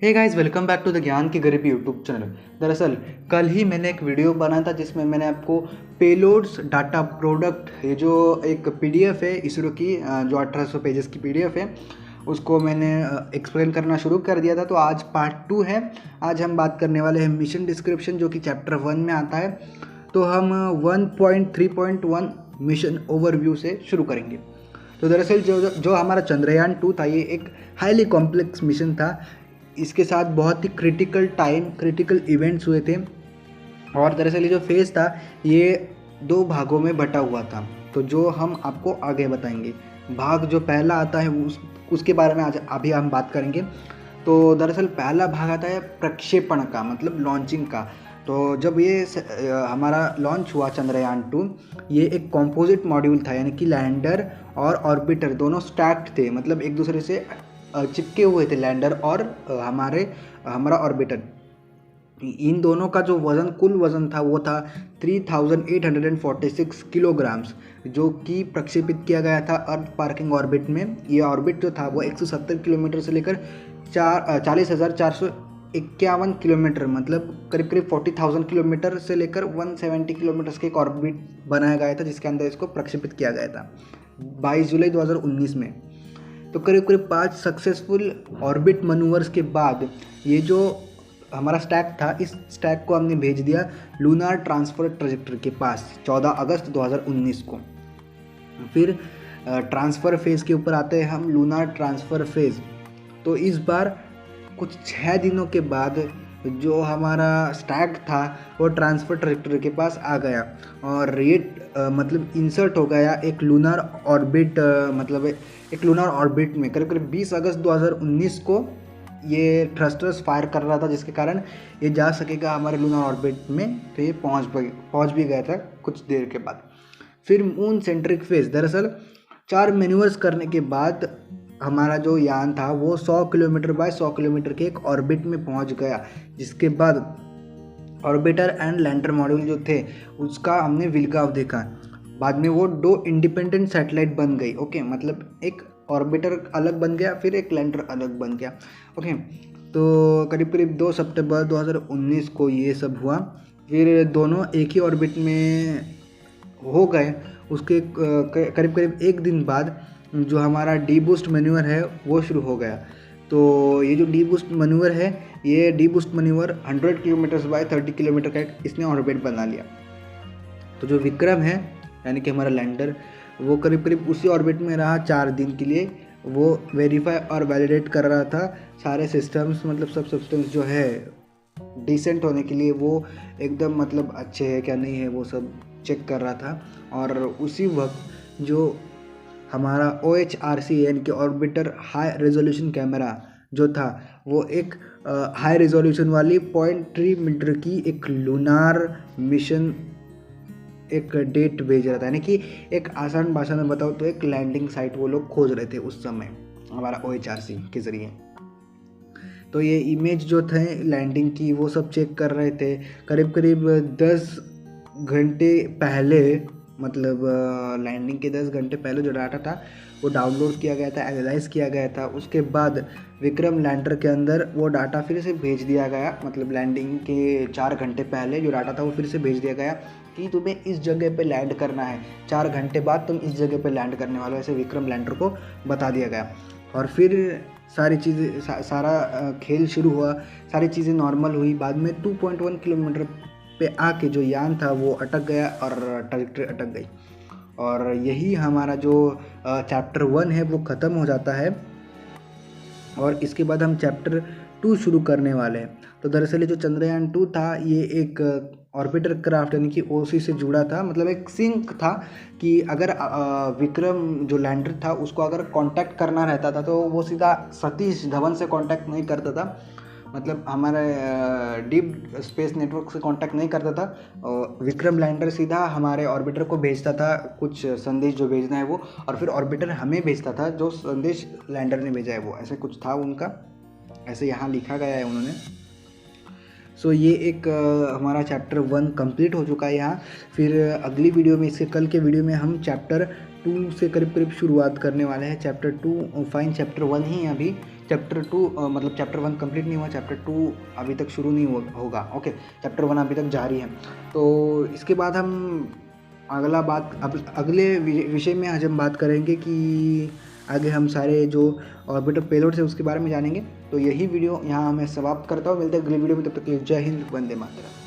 Hey guys, welcome back to the ज्ञान की गरीबी यूट्यूब चैनल। दरअसल कल ही मैंने एक वीडियो बनाया था जिसमें मैंने आपको पेलोड्स डाटा प्रोडक्ट, ये जो एक पीडीएफ है इसरो की, जो 1800 पेजेस की पीडीएफ है, उसको मैंने एक्सप्लेन करना शुरू कर दिया था। तो आज पार्ट 2 है। आज हम बात करने वाले हैं मिशन डिस्क्रिप्शन, जो कि चैप्टर 1 में आता है। तो हम 1.3.1 मिशन ओवरव्यू से शुरू करेंगे। तो दरअसल जो हमारा चंद्रयान 2 था, ये एक हाईली कॉम्प्लेक्स मिशन था। इसके साथ बहुत ही क्रिटिकल इवेंट्स हुए थे। और दरअसल ये जो फेज़ था, ये 2 भागों में बटा हुआ था। तो जो हम आपको आगे बताएंगे, भाग जो पहला आता है उसके बारे में आज अभी हम बात करेंगे। तो दरअसल पहला भाग आता है प्रक्षेपण का, मतलब लॉन्चिंग का। तो जब ये हमारा लॉन्च हुआ चंद्रयान 2, ये एक कॉम्पोजिट मॉड्यूल था, यानी कि लैंडर और ऑर्बिटर दोनों स्टैक्ड थे, मतलब एक दूसरे से चिपके हुए थे लैंडर और हमारा ऑर्बिटर। इन दोनों का जो वज़न, कुल वज़न था, वो था 3846 किलोग्राम्स, जो कि प्रक्षेपित किया गया था अर्थ पार्किंग ऑर्बिट में। ये ऑर्बिट जो था वो 170 किलोमीटर से लेकर 40,451 किलोमीटर, मतलब करीब 40,000 किलोमीटर से लेकर 170 किलोमीटर के एक ऑर्बिट बनाया गया था, जिसके अंदर इसको प्रक्षेपित किया गया था 22 जुलाई 2019 में। तो करीब 5 सक्सेसफुल ऑर्बिट मनूवर्स के बाद ये जो हमारा स्टैक था, इस स्टैक को हमने भेज दिया लूनार ट्रांसफर ट्रेजेक्टरी के पास 14 अगस्त 2019 को। फिर ट्रांसफ़र फेज़ के ऊपर आते हैं हम, लूनार ट्रांसफ़र फेज़। तो इस बार कुछ 6 दिनों के बाद जो हमारा स्टैक था वो ट्रांसफ़र ट्रेजेक्टरी के पास आ गया और ये मतलब इंसर्ट हो गया एक लूनार ऑर्बिट, मतलब एक लूनार ऑर्बिट में। करीब 20 अगस्त 2019 को ये थ्रस्टर्स फायर कर रहा था, जिसके कारण ये जा सकेगा हमारे लूनार ऑर्बिट में। तो ये पहुंच भी गया था कुछ देर के बाद। फिर मून सेंट्रिक फेज, दरअसल 4 मैन्यूवर्स करने के बाद हमारा जो यान था वो 100 किलोमीटर बाय 100 किलोमीटर के एक ऑर्बिट में पहुंच गया, जिसके बाद ऑर्बिटर एंड लैंडर मॉड्यूल जो थे उसका हमने विलगाव देखा। बाद में वो 2 इंडिपेंडेंट सैटेलाइट बन गई। ओके, मतलब एक ऑर्बिटर अलग बन गया, फिर एक लैंडर अलग बन गया। ओके, तो करीब 2 सितंबर 2019 को ये सब हुआ। फिर दोनों एक ही ऑर्बिट में हो गए। उसके करीब 1 दिन बाद जो हमारा डी बूस्ट मैन्यूवर है वो शुरू हो गया। तो ये जो डी बूस्ट मैन्यूवर है, ये D boost manoeuvre 100 kilometre bye 30 kilometre का इसने ऑर्बिट बना लिया। तो जो विक्रम है, यानी कि हमारा लैंडर, वो करीब उसी ऑर्बिट में रहा 4 दिन के लिए। वो वेरीफाई और वैलिडेट कर रहा था सारे सिस्टम्स, मतलब सब सिस्टम्स जो है डिसेंट होने के लिए वो एकदम मतलब अच्छे है क्या नहीं है, वो सब चेक कर रहा था। और उसी वक्त जो हमारा OHRC यानी कि ऑर्बिटर हाई रेजोल्यूशन कैमरा जो था, वो एक हाई रेजोल्यूशन वाली 0.3 मीटर की एक लूनार मिशन एक डेट भेज रहा था, यानी कि एक आसान भाषा में बताओ तो एक लैंडिंग साइट वो लोग खोज रहे थे उस समय हमारा OHRC के ज़रिए। तो ये इमेज जो थे लैंडिंग की वो सब चेक कर रहे थे। करीब 10 घंटे पहले, मतलब लैंडिंग के 10 घंटे पहले जो डाटा था वो डाउनलोड किया गया था, एनालाइज किया गया था। उसके बाद विक्रम लैंडर के अंदर वो डाटा फिर से भेज दिया गया, मतलब लैंडिंग के 4 घंटे पहले जो डाटा था वो फिर से भेज दिया गया कि तुम्हें इस जगह पे लैंड करना है, 4 घंटे बाद तुम इस जगह पे लैंड करने वाले हो, ऐसे विक्रम लैंडर को बता दिया गया। और फिर सारी चीज़ें सारा खेल शुरू हुआ, सारी चीज़ें नॉर्मल हुई। बाद में 2.1 किलोमीटर पे आके जो यान था वो अटक गया और ट्रैजेक्टरी अटक गई। और यही हमारा जो चैप्टर 1 है वो ख़त्म हो जाता है और इसके बाद हम चैप्टर 2 शुरू करने वाले हैं। तो दरअसल ये जो चंद्रयान 2 था, ये एक ऑर्बिटर क्राफ्ट यानी कि OC से जुड़ा था, मतलब एक सिंक था कि अगर विक्रम जो लैंडर था उसको अगर कांटेक्ट करना रहता था तो वो सीधा सतीश धवन से कांटेक्ट नहीं करता था, मतलब हमारे डीप स्पेस नेटवर्क से कांटेक्ट नहीं करता था। विक्रम लैंडर सीधा हमारे ऑर्बिटर को भेजता था कुछ संदेश जो भेजना है वो, और फिर ऑर्बिटर हमें भेजता था जो संदेश लैंडर ने भेजा है वो, ऐसे कुछ था उनका, ऐसे यहाँ लिखा गया है उन्होंने। सो ये एक हमारा चैप्टर 1 कंप्लीट हो चुका है यहाँ। फिर अगली वीडियो में, इसके कल के वीडियो में हम चैप्टर 2 से करीब शुरुआत करने वाले हैं। चैप्टर 2 फाइन चैप्टर 1 ही अभी, चैप्टर 2 मतलब चैप्टर 1 कंप्लीट नहीं हुआ, चैप्टर 2 अभी तक शुरू नहीं होगा। ओके, चैप्टर 1 अभी तक जारी है। तो इसके बाद हम अगले विषय में आज हम बात करेंगे कि आगे हम सारे जो ऑर्बिटर पेलोड्स है उसके बारे में जानेंगे। तो यही वीडियो यहाँ मैं समाप्त करता हूँ। मिलते हैं अगली वीडियो में, तब तक के लिए जय हिंद, वंदे मातरम।